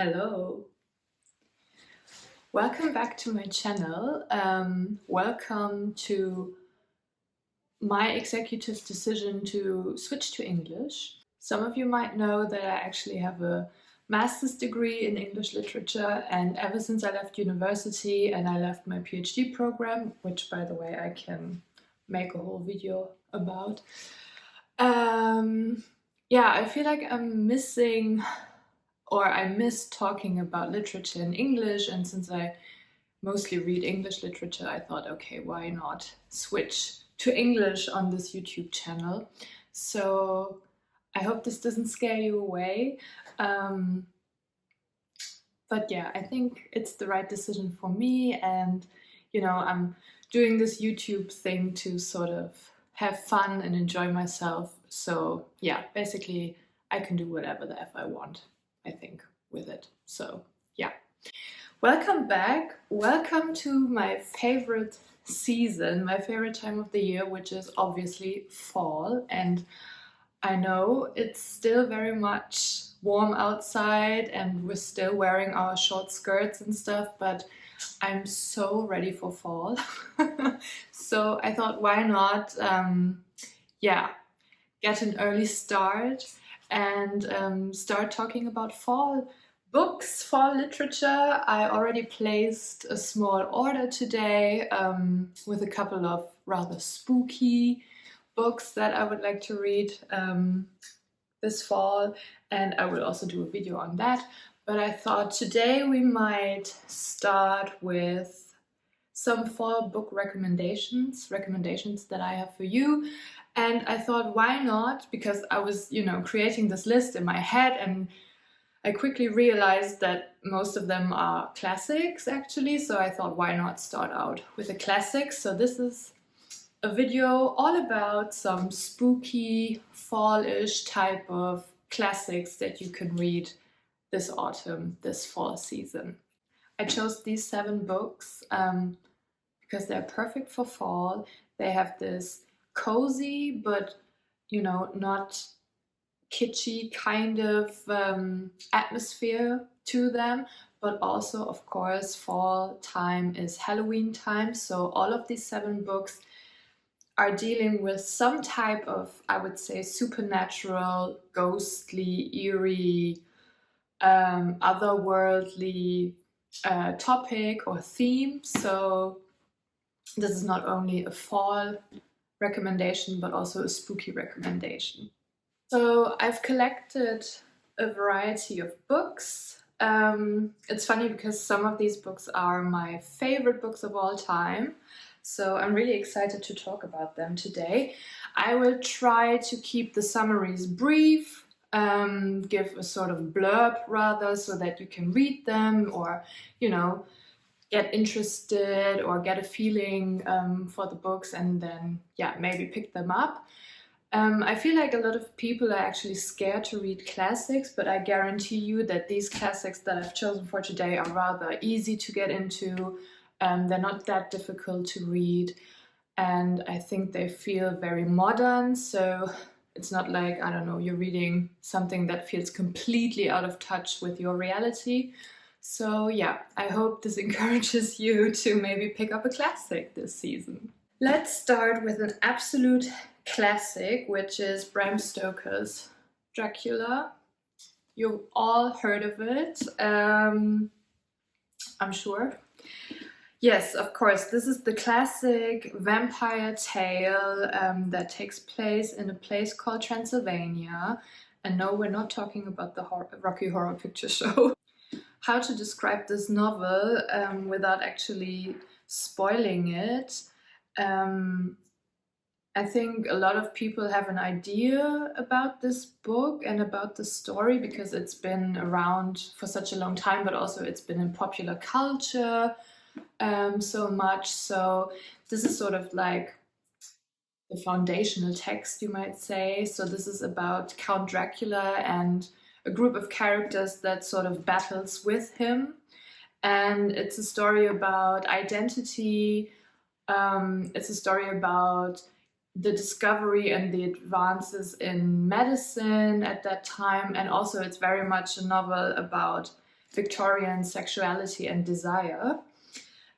Hello. Welcome back to my channel. Welcome to my executive decision to switch to English. Some of you might know that I actually have a master's degree in English literature, and ever since I left university and I left my PhD program, which by the way I can make a whole video about, I feel like I'm missing, or I miss talking about literature in English, and since I mostly read English literature, I thought, okay, why not switch to English on this YouTube channel? So I hope this doesn't scare you away. But yeah, I think it's the right decision for me, and I'm doing this YouTube thing to sort of have fun and enjoy myself. So yeah, basically I can do whatever the F I want, I think, with it. So yeah. Welcome back. Welcome to my favorite season, my favorite time of the year, which is obviously fall. And I know it's still very much warm outside and we're still wearing our short skirts and stuff, but I'm so ready for fall. So I thought, why not, get an early start and start talking about fall books, fall literature. I already placed a small order today with a couple of rather spooky books that I would like to read this fall, and I will also do a video on that. But I thought today we might start with some fall book recommendations that I have for you. And I thought, why not? Because I was, creating this list in my head, and I quickly realized that most of them are classics, actually. So I thought, why not start out with a classic? So this is a video all about some spooky, fall-ish type of classics that you can read this autumn, this fall season. I chose these 7 books because they're perfect for fall. They have this cozy but not kitschy kind of atmosphere to them, but also, of course, fall time is Halloween time, so all of these 7 books are dealing with some type of, I would say, supernatural, ghostly, eerie, otherworldly topic or theme. So this is not only a fall recommendation, but also a spooky recommendation. So I've collected a variety of books. It's funny because some of these books are my favorite books of all time. So I'm really excited to talk about them today. I will try to keep the summaries brief, give a sort of blurb rather, so that you can read them or, get interested or get a feeling for the books, and then, maybe pick them up. I feel like a lot of people are actually scared to read classics, but I guarantee you that these classics that I've chosen for today are rather easy to get into. They're not that difficult to read, and I think they feel very modern, so it's not like, I don't know, you're reading something that feels completely out of touch with your reality. So yeah, I hope this encourages you to maybe pick up a classic this season. Let's start with an absolute classic, which is Bram Stoker's Dracula. You've all heard of it, I'm sure. Yes, of course, this is the classic vampire tale that takes place in a place called Transylvania. And no, we're not talking about the Rocky Horror Picture Show. How to describe this novel without actually spoiling it? I think a lot of people have an idea about this book and about the story because it's been around for such a long time, but also it's been in popular culture so much. So this is sort of like the foundational text, you might say. So this is about Count Dracula and a group of characters that sort of battles with him. And it's a story about identity. It's a story about the discovery and the advances in medicine at that time, and also it's very much a novel about Victorian sexuality and desire.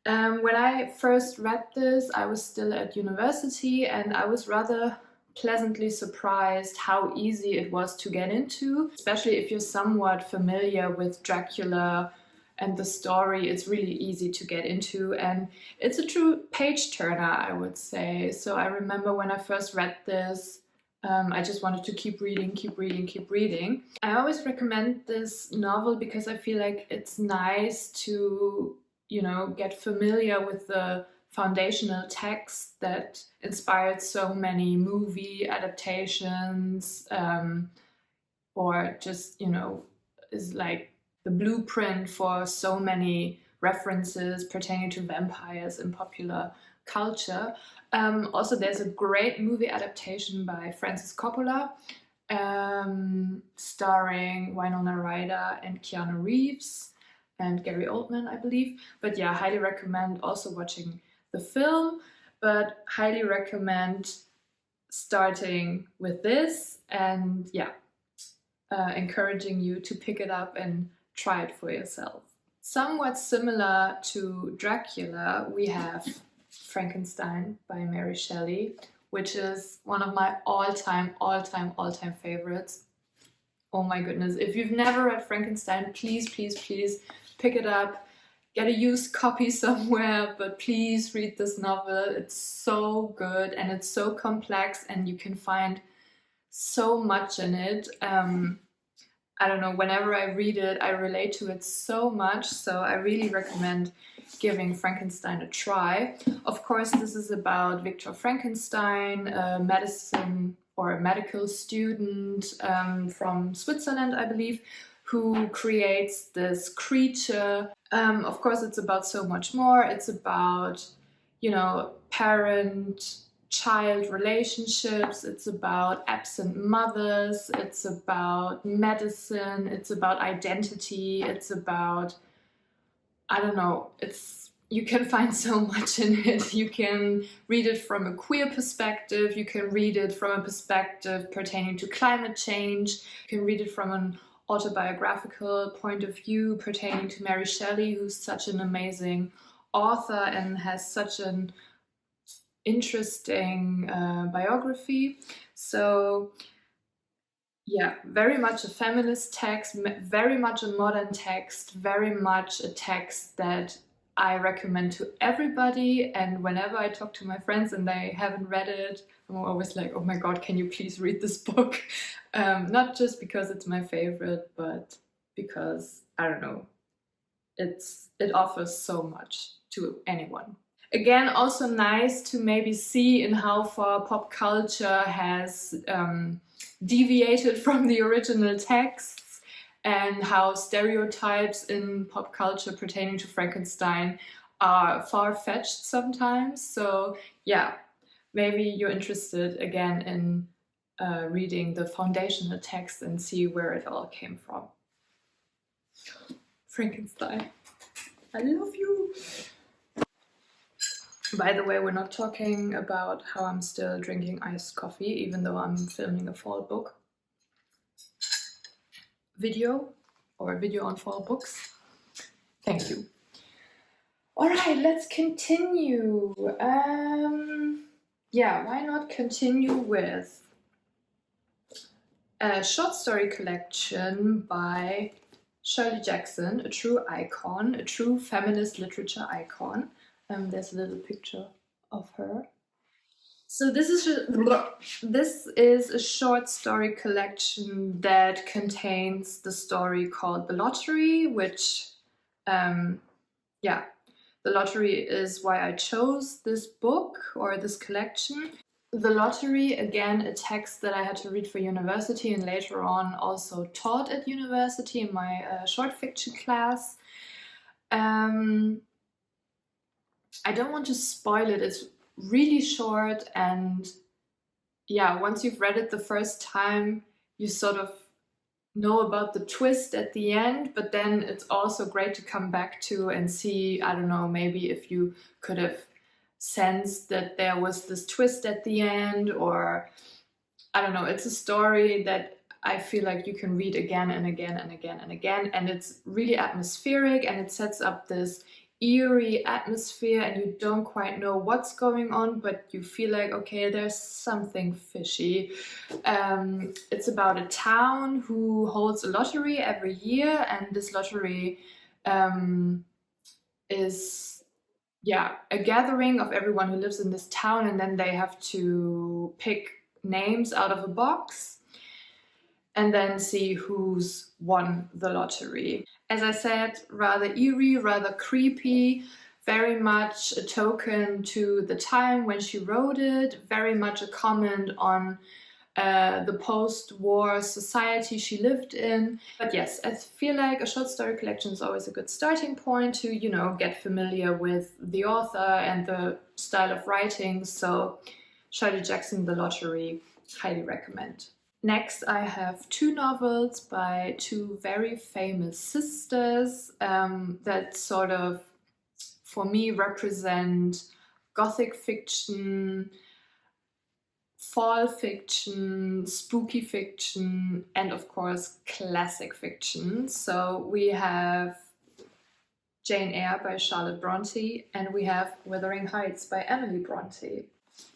When I first read this, I was still at university, and I was rather pleasantly surprised how easy it was to get into, especially if you're somewhat familiar with Dracula and the story. It's really easy to get into, and it's a true page turner, I would say. So I remember when I first read this, I just wanted to keep reading, keep reading, keep reading. I always recommend this novel because I feel like it's nice to, you know, get familiar with the foundational text that inspired so many movie adaptations, or just, you know, is like the blueprint for so many references pertaining to vampires in popular culture. Also, there's a great movie adaptation by Francis Coppola, starring Winona Ryder and Keanu Reeves and Gary Oldman, I believe. But yeah, highly recommend also watching the film, but highly recommend starting with this, and yeah, encouraging you to pick it up and try it for yourself. Somewhat similar to Dracula, we have Frankenstein by Mary Shelley, which is one of my all-time favorites. Oh my goodness, if you've never read Frankenstein, please, please, please pick it up. Get a used copy somewhere, but please read this novel. It's so good and it's so complex, and you can find so much in it. I don't know, whenever I read it, I relate to it so much, so I really recommend giving Frankenstein a try. Of course, this is about Victor Frankenstein, a medicine or a medical student from Switzerland, I believe, who creates this creature. Of course, it's about so much more. It's about, you know, parent-child relationships. It's about absent mothers. It's about medicine. It's about identity. It's about, I don't know, you can find so much in it. You can read it from a queer perspective. You can read it from a perspective pertaining to climate change. You can read it from an autobiographical point of view pertaining to Mary Shelley, who's such an amazing author and has such an interesting biography. So yeah, very much a feminist text, very much a modern text, very much a text that I recommend to everybody. And whenever I talk to my friends and they haven't read it, I'm always like, oh my god, can you please read this book? Not just because it's my favorite, but because, I don't know, it offers so much to anyone. Again, also nice to maybe see in how far pop culture has deviated from the original texts, and how stereotypes in pop culture pertaining to Frankenstein are far-fetched sometimes. So yeah, maybe you're interested again in reading the foundational text and see where it all came from. Frankenstein, I love you! By the way, we're not talking about how I'm still drinking iced coffee, even though I'm filming a fall book video, or a video on fall books. Thank you. Alright, let's continue. Yeah, why not continue with a short story collection by Shirley Jackson, a true icon, a true feminist literature icon. There's a little picture of her. So this is a short story collection that contains the story called The Lottery, which, yeah, The Lottery is why I chose this book or this collection. The Lottery, again, a text that I had to read for university and later on also taught at university in my short fiction class. I don't want to spoil it. It's really short, and yeah, once you've read it the first time, you sort of know about the twist at the end, but then it's also great to come back to and see, I don't know, maybe if you could have sensed that there was this twist at the end, or I don't know, it's a story that I feel like you can read again and again and again and again, and it's really atmospheric, and it sets up this eerie atmosphere, and you don't quite know what's going on, but you feel like, okay, there's something fishy. It's about a town who holds a lottery every year, and this lottery is, yeah, a gathering of everyone who lives in this town, and then they have to pick names out of a box and then see who's won the lottery. As I said, rather eerie, rather creepy, very much a token to the time when she wrote it, very much a comment on the post-war society she lived in. But yes, I feel like a short story collection is always a good starting point to, you know, get familiar with the author and the style of writing. So Shirley Jackson, The Lottery, highly recommend. Next, I have 2 novels by 2 very famous sisters that sort of, for me, represent Gothic fiction, fall fiction, spooky fiction, and of course, classic fiction. So we have Jane Eyre by Charlotte Brontë, and we have Wuthering Heights by Emily Brontë.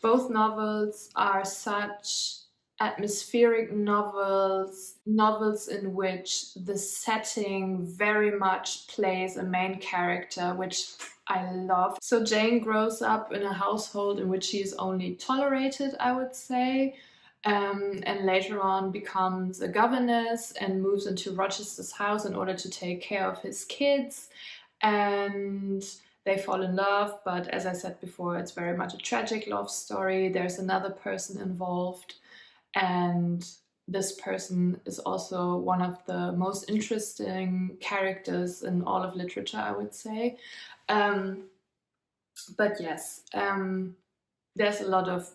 Both novels are such atmospheric novels in which the setting very much plays a main character, which I love. So Jane grows up in a household in which she is only tolerated, I would say, and later on becomes a governess and moves into Rochester's house in order to take care of his kids. And they fall in love, but as I said before, it's very much a tragic love story. There's another person involved, and this person is also one of the most interesting characters in all of literature, I would say. But yes, there's a lot of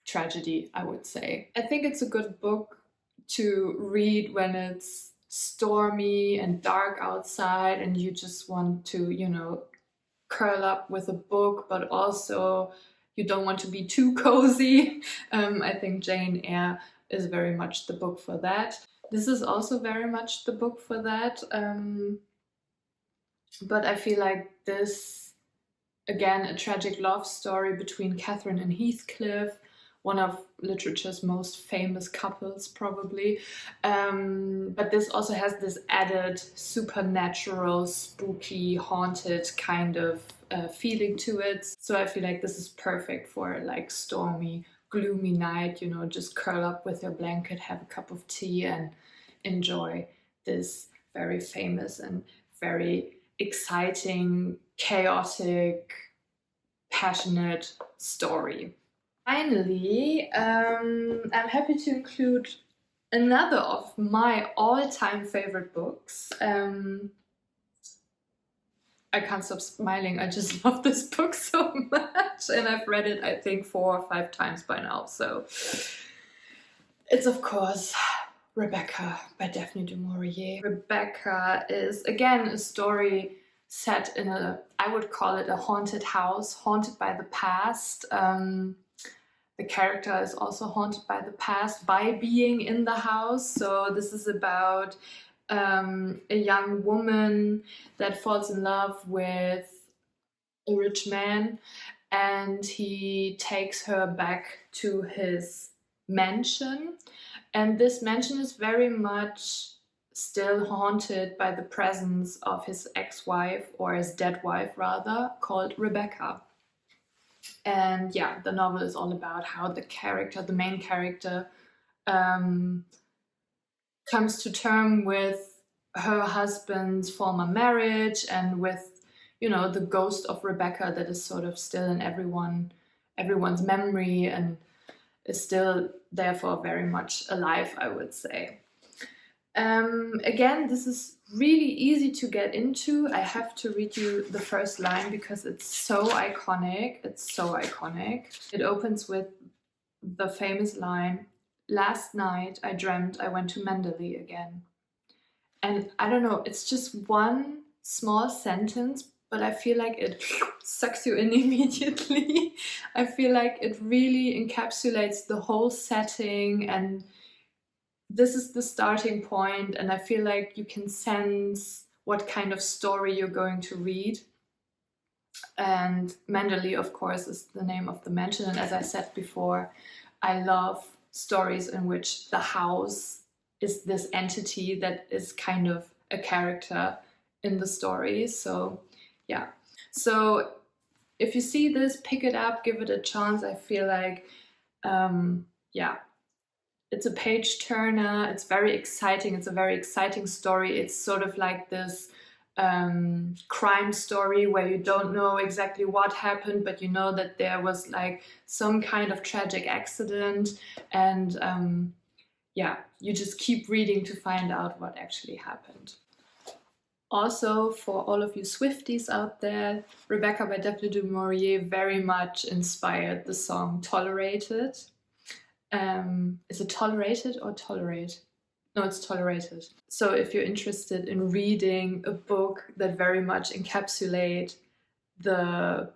tragedy, I would say. I think it's a good book to read when it's stormy and dark outside and you just want to, you know, curl up with a book, but also you don't want to be too cozy. I think Jane Eyre is very much the book for that. This is also very much the book for that. But I feel like this, again, a tragic love story between Catherine and Heathcliff, one of literature's most famous couples, probably. But this also has this added supernatural, spooky, haunted kind of feeling to it. So I feel like this is perfect for like stormy, gloomy night, you know, just curl up with your blanket, have a cup of tea and enjoy this very famous and very exciting, chaotic, passionate story. Finally, I'm happy to include another of my all-time favorite books. I can't stop smiling. I just love this book so much, and I've read it, I think, 4 or 5 times by now. So it's, of course, Rebecca by Daphne du Maurier. Rebecca is, again, a story set in a, I would call it a haunted house, haunted by the past. The character is also haunted by the past by being in the house. So this is about a young woman that falls in love with a rich man, and he takes her back to his mansion. And this mansion is very much still haunted by the presence of his ex-wife, or his dead wife rather, called Rebecca. And yeah, the novel is all about how the character, the main character, comes to terms with her husband's former marriage and with, you know, the ghost of Rebecca that is sort of still in everyone's memory and is still therefore very much alive, I would say. Again, this is really easy to get into. I have to read you the first line because it's so iconic. It's so iconic. It opens with the famous line, "Last night I dreamt I went to Mendeley again." And I don't know, it's just one small sentence, but I feel like it sucks you in immediately. I feel like it really encapsulates the whole setting and this is the starting point, and I feel like you can sense what kind of story you're going to read. And Manderley, of course, is the name of the mansion. And as I said before, I love stories in which the house is this entity that is kind of a character in the story. So yeah. So if you see this, pick it up, give it a chance. I feel like, yeah, it's a page turner. It's very exciting. It's a very exciting story. It's sort of like this crime story where you don't know exactly what happened, but you know that there was like some kind of tragic accident, and yeah, you just keep reading to find out what actually happened. Also, for all of you Swifties out there, Rebecca by Daphne du Maurier very much inspired the song Tolerated. Is it Tolerated or Tolerate? No, it's Tolerated. So if you're interested in reading a book that very much encapsulates the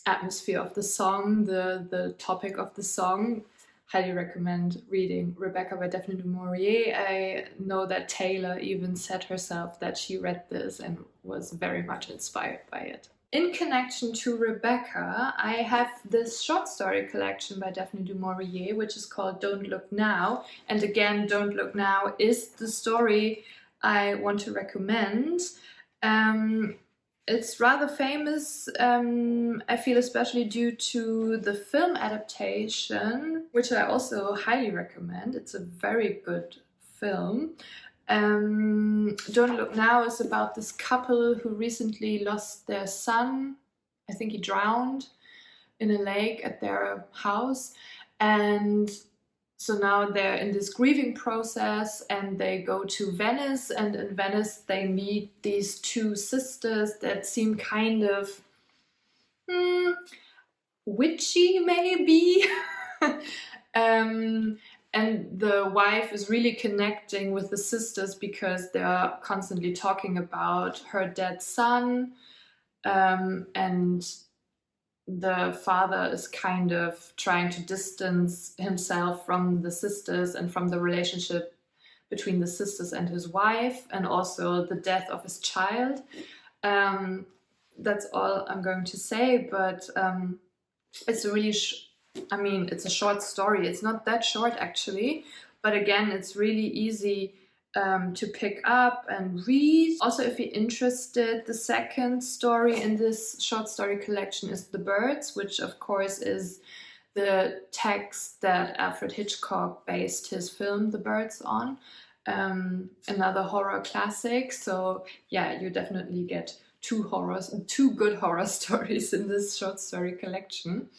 atmosphere of the song, the topic of the song, highly recommend reading Rebecca by Daphne du Maurier. I know that Taylor even said herself that she read this and was very much inspired by it. In connection to Rebecca, I have this short story collection by Daphne du Maurier, which is called Don't Look Now. And again, Don't Look Now is the story I want to recommend. It's rather famous, I feel, especially due to the film adaptation, which I also highly recommend. It's a very good film. Don't Look Now is about this couple who recently lost their son. I think he drowned in a lake at their house, and so now they're in this grieving process, and they go to Venice, and in Venice they meet these two sisters that seem kind of witchy, maybe. And the wife is really connecting with the sisters because they're constantly talking about her dead son, and the father is kind of trying to distance himself from the sisters and from the relationship between the sisters and his wife, and also the death of his child. That's all I'm going to say, but it's a really it's a short story. It's not that short actually, but again, it's really easy to pick up and read. Also, if you're interested, the second story in this short story collection is The Birds, which of course is the text that Alfred Hitchcock based his film The Birds on. Another horror classic. So yeah, you definitely get two good horror stories in this short story collection.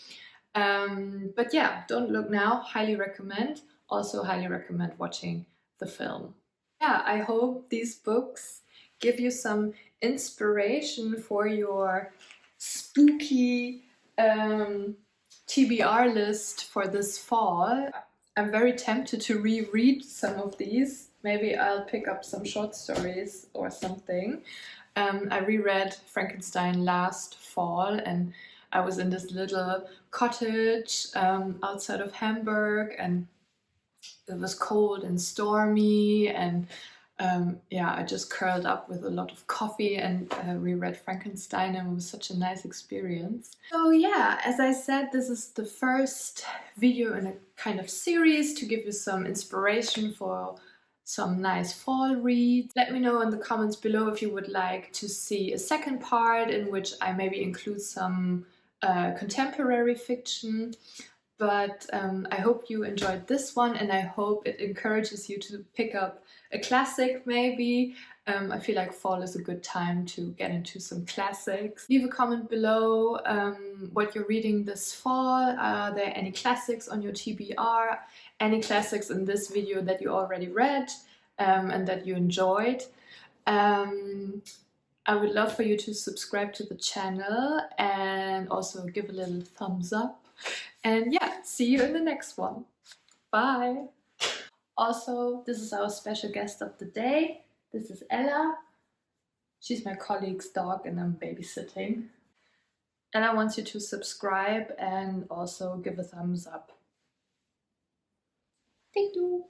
But yeah, Don't Look Now, highly recommend. Also highly recommend watching the film. Yeah, I hope these books give you some inspiration for your spooky TBR list for this fall. I'm very tempted to reread some of these. Maybe I'll pick up some short stories or something. I reread Frankenstein last fall, and I was in this little cottage outside of Hamburg, and it was cold and stormy, and yeah, I just curled up with a lot of coffee and reread Frankenstein, and it was such a nice experience. So yeah, as I said, this is the first video in a kind of series to give you some inspiration for some nice fall reads. Let me know in the comments below if you would like to see a second part in which I maybe include some contemporary fiction. But I hope you enjoyed this one, and I hope it encourages you to pick up a classic maybe. I feel like fall is a good time to get into some classics. Leave a comment below what you're reading this fall. Are there any classics on your TBR? Any classics in this video that you already read and that you enjoyed? I would love for you to subscribe to the channel and also give a little thumbs up. And yeah, see you in the next one. Bye! Also, this is our special guest of the day. This is Ella. She's my colleague's dog and I'm babysitting. Ella wants you to subscribe and also give a thumbs up. Thank you!